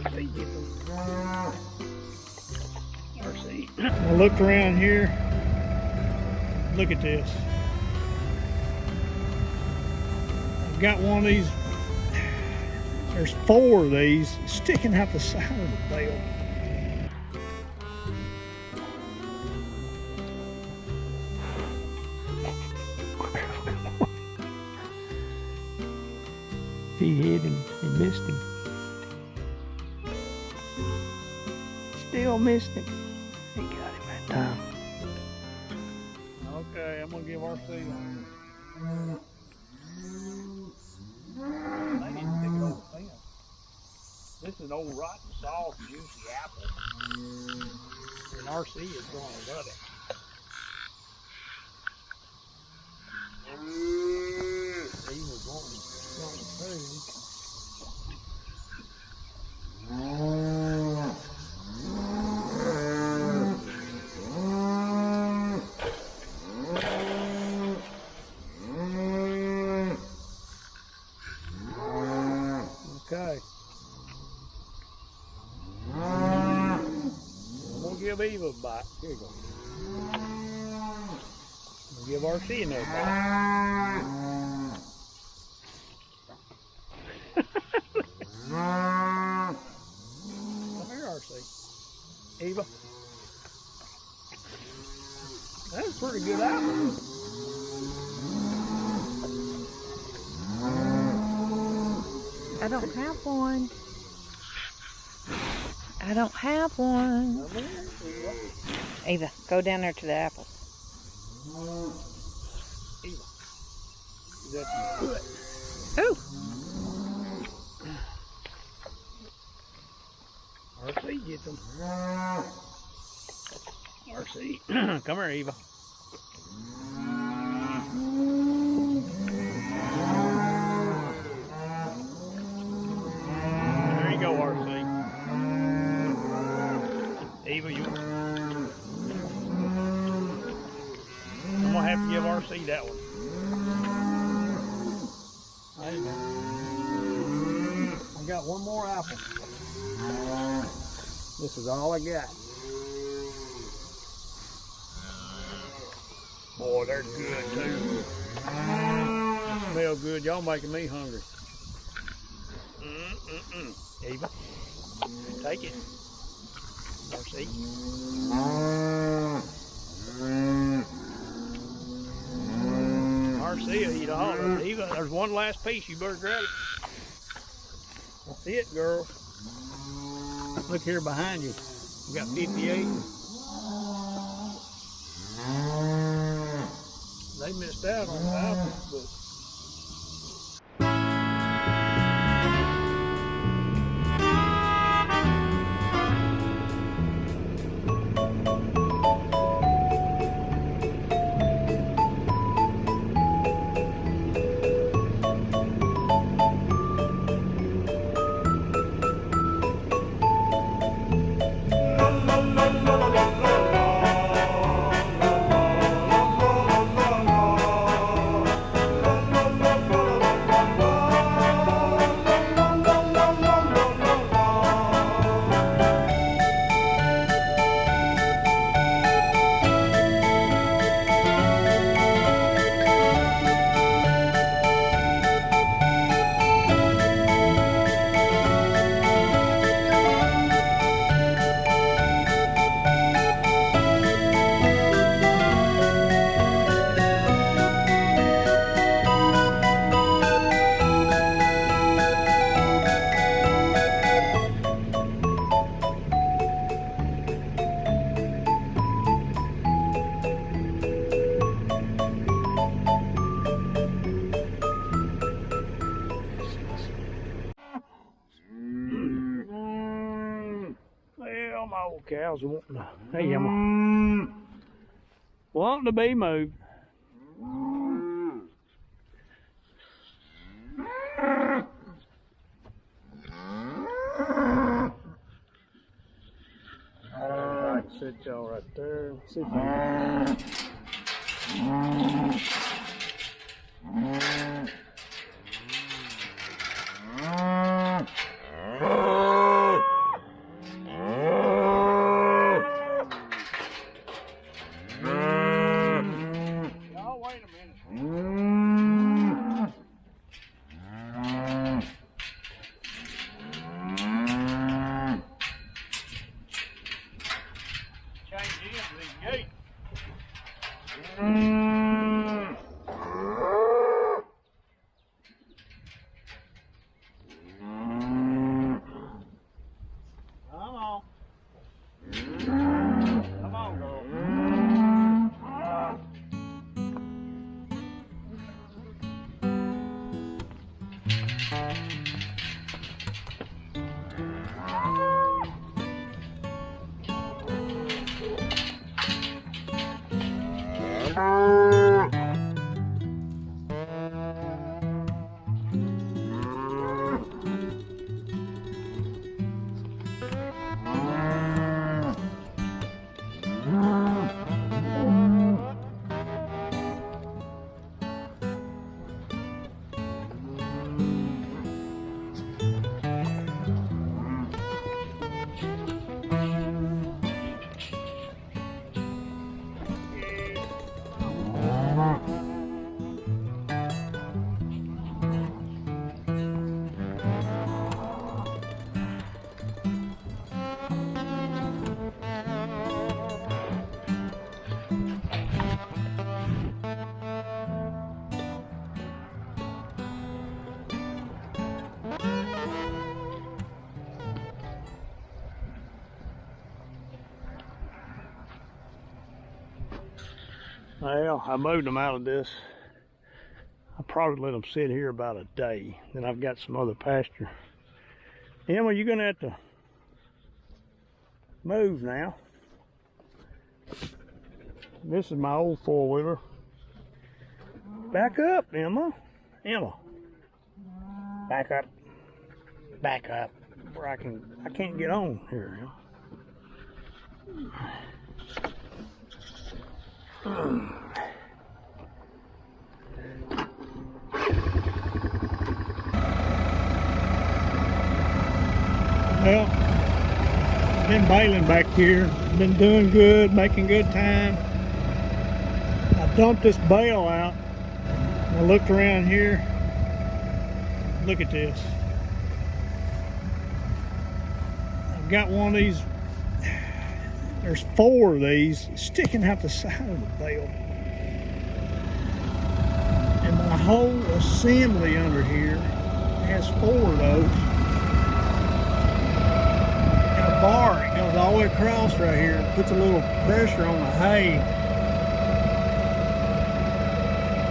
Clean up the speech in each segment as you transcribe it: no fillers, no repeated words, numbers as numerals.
I looked around here. Look at this. I've got one of these. There's 4 of these sticking out the side of the bale. He hit him. He missed him. Still missed him. He got him that time. Okay, I'm gonna give RC one. They didn't pick it over the fence. This is old rotten, soft, juicy apple. And RC is gonna love it. He was wanting food. Okay. I'm gonna give Eva a bite. Here you go. I'm gonna give RC another bite. Come here, RC. Eva. That's a pretty good apple. I don't have one. I don't have one. Eva, go down there to the apples. Eva. That's good. Oh. RC, get them. RC. Come here, Eva. There you go, RC. Eva, you. I'm gonna have to give RC that one. There you go. I got one more apple. This is all I got. Boy, they're good too. Smell good. Y'all making me hungry. Eva, take it. RC. RC will eat all of it. Eva, there's one last piece. You better grab it. That's it, girl. Look here behind you. You got 58. They missed out on the apples, but well, my old cows are wanting to, hey, wanting to be moved. Alright, sit y'all right there. Sit down. Well, I moved them out of this. I probably let them sit here about a day. Then I've got some other pasture. Emma, you're gonna have to move now. This is my old four-wheeler. Back up, Emma. Emma. Back up. Back up. Where I can't get on here. Well, been baling back here. Been doing good, making good time. I dumped this bale out. I looked around here. Look at this. I've got one of these. There's 4 of these sticking out the side of the bale. And my whole assembly under here has 4 of those. And a bar, it goes all the way across right here. It puts a little pressure on the hay.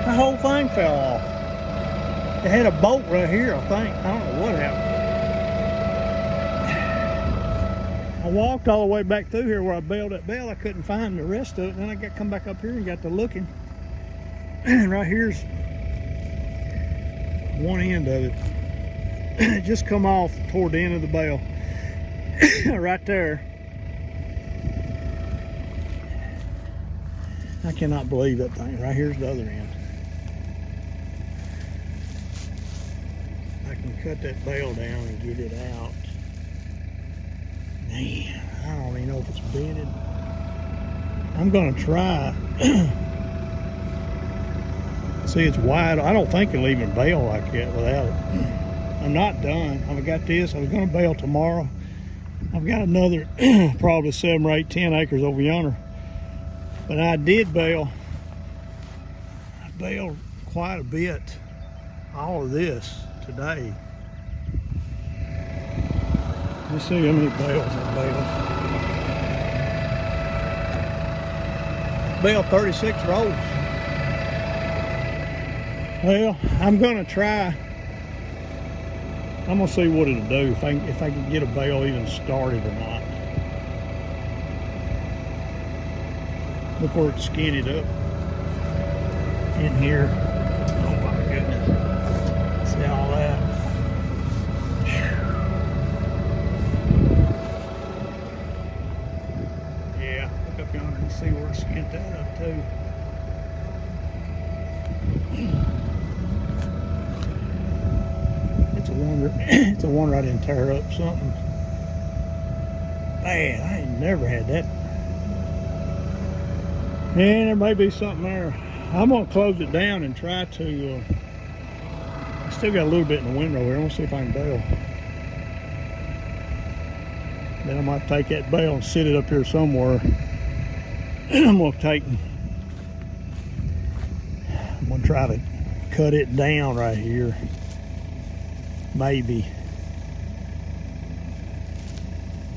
The whole thing fell off. It had a bolt right here, I think. I don't know what happened. I walked all the way back through here where I baled that bale. I couldn't find the rest of it. Then I got come back up here and got to looking. And right here's one end of it. It just come off toward the end of the bale. Right there. I cannot believe that thing. Right here's the other end. I can cut that bale down and get it out. Man, I don't even know if it's bedded. I'm gonna try. See, it's wide. I don't think it'll even bale like that without it. I'm not done. I've got this. I was gonna bale tomorrow. I've got another probably 7 or 8, 10 acres over yonder. But I did bale. I baled quite a bit. All of this today. Let's see how many bales I baled. Baled 36 rolls. Well, I'm gonna try. I'm gonna see what it'll do if I can get a bale even started or not. Look where it's skinnied up in here. Oh my goodness! See all that? Yeah, look up yonder and see where it's skinned that up too. It's a wonder I didn't tear up something. Man, I ain't never had that. And there may be something there. I'm gonna close it down and try to. I still got a little bit in the window here. I'm gonna see if I can bale. Then I might take that bale and sit it up here somewhere. I'm gonna try to cut it down right here. Maybe.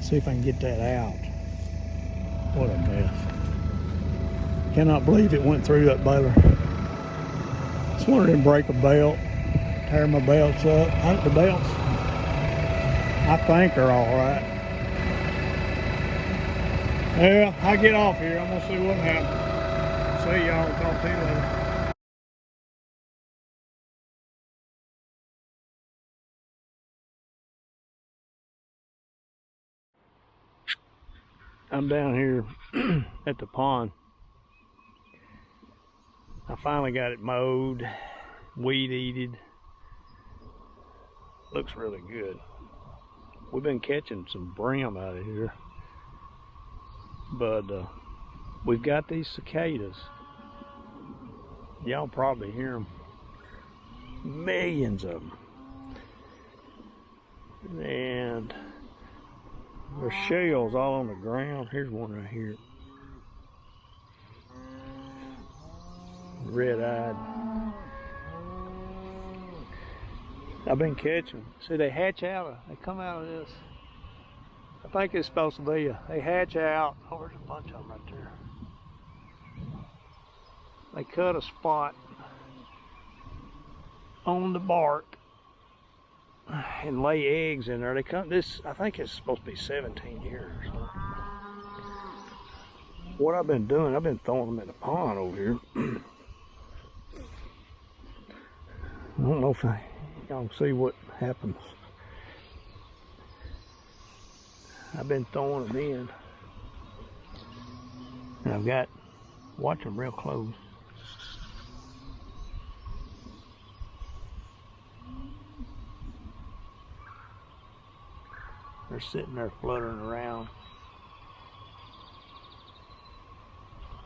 See if I can get that out. What a mess. Cannot believe it went through that baler. It's one of them break a belt Tear my belts up. I think the belts, I think, are all right. Well, I get off here. I'm gonna see what happens. See y'all. Talk to you later. I'm down here at the pond. I finally got it mowed, weed eated. Looks really good. We've been catching some brim out of here, but we've got these cicadas. Y'all probably hear them. Millions of them. And there's shells all on the ground. Here's one right here. Red-eyed. I've been catching. See, they hatch out. They come out of this. I think it's supposed to be they hatch out. Oh, there's a bunch of them right there. They cut a spot on the bark and lay eggs in there. They come. This, I think it's supposed to be 17 years. What I've been doing, I've been throwing them in the pond over here. I don't know if y'all can see what happens. I've been throwing them in, and I've got, watch them real close. They're sitting there fluttering around.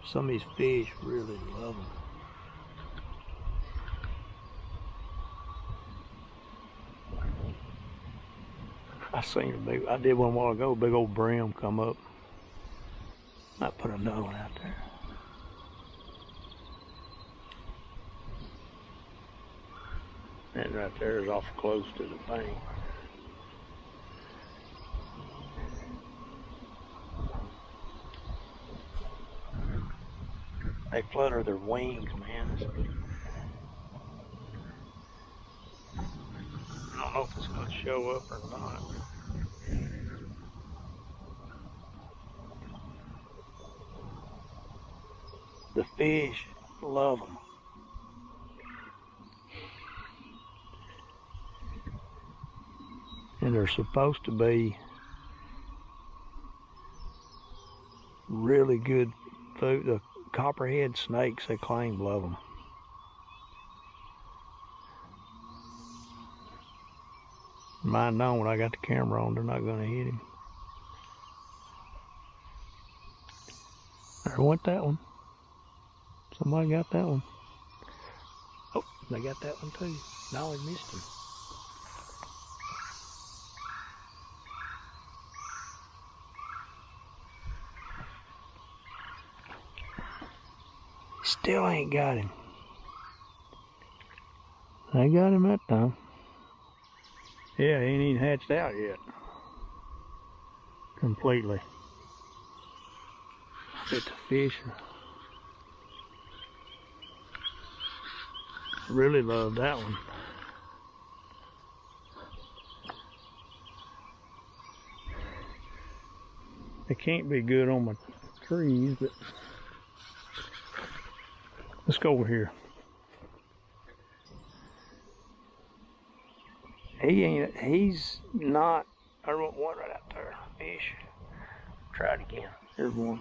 Some of these fish really love them. I seen a big, I did one a while ago, big old brim come up. I put another one out there. That right there is awful close to the bank. They flutter their wings, man. I don't know if it's going to show up or not. The fish love them. And they're supposed to be really good food. The copperhead snakes, they claim, love them. Mine don't. When I got the camera on, they're not going to hit him. There went that one. Somebody got that one. Oh, they got that one too. No, he missed him. Still ain't got him. They got him that time. Yeah, he ain't even hatched out yet. Completely. It's a fish. Really love that one. They can't be good on my trees, but let's go over here. He's not, there's one right out there, fish. Try it again, there's one.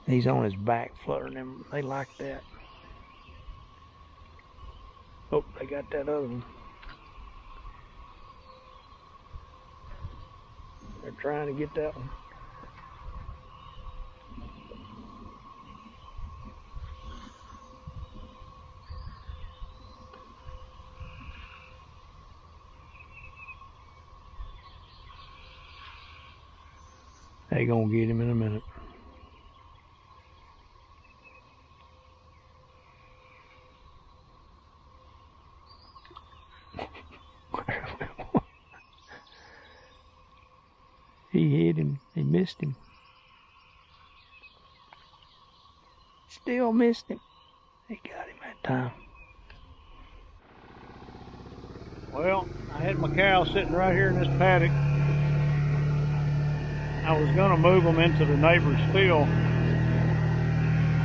He's on his back fluttering them, they like that. Oh, they got that other one. They're trying to get that one. They gonna get him in a minute. He hit him. He missed him. Still missed him. He got him that time. Well, I had my cows sitting right here in this paddock. I was gonna move them into the neighbor's field.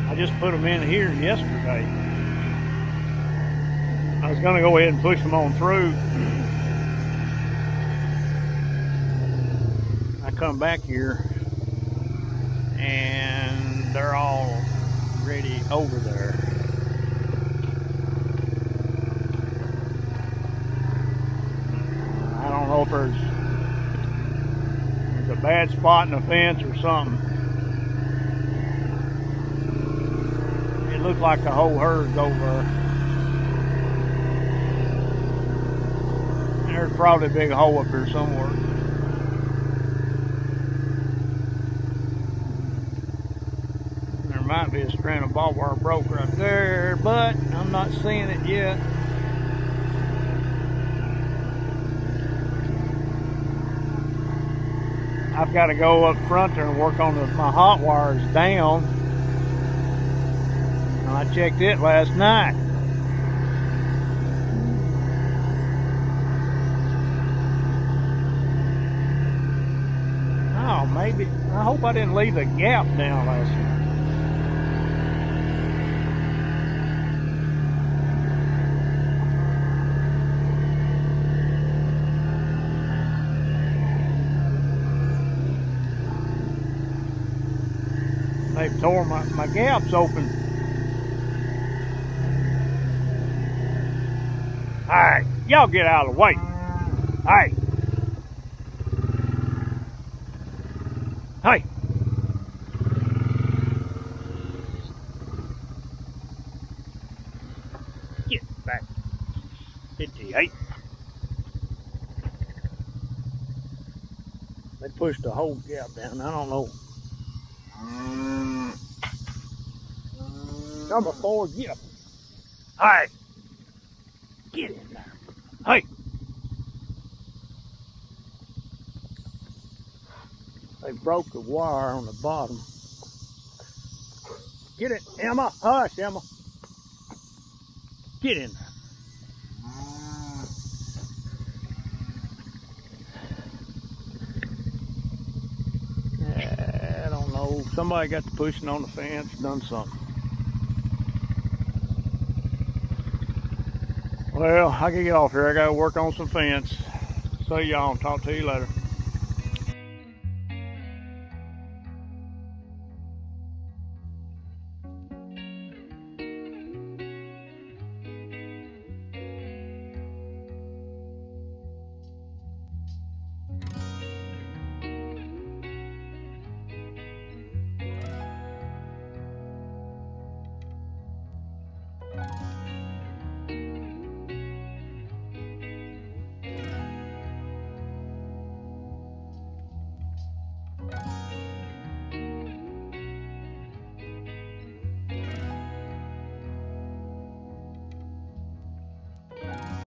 I just put them in here yesterday. I was gonna go ahead and push them on through. I come back here and they're all ready over there. I don't know if there's a bad spot in the fence or something. It looked like the whole herd's over there. And there's probably a big hole up here somewhere. There might be a strand of barbed wire broke right there, but I'm not seeing it yet. I've got to go up front there and work on my hot wires down. And I checked it last night. Oh, maybe. I hope I didn't leave a gap down last night. They've tore my gaps open. Alright, y'all get out of the way. Alright. Hey. Get back. 58. They pushed the whole gap down. I don't know. Number 4, get up. Hey, get in there. Hey. They broke the wire on the bottom. Get it, Emma. Hush, Emma. Get in there. I don't know. Somebody got to pushing on the fence, done something. Well, I can get off here. I gotta work on some fence. See y'all. Talk to you later.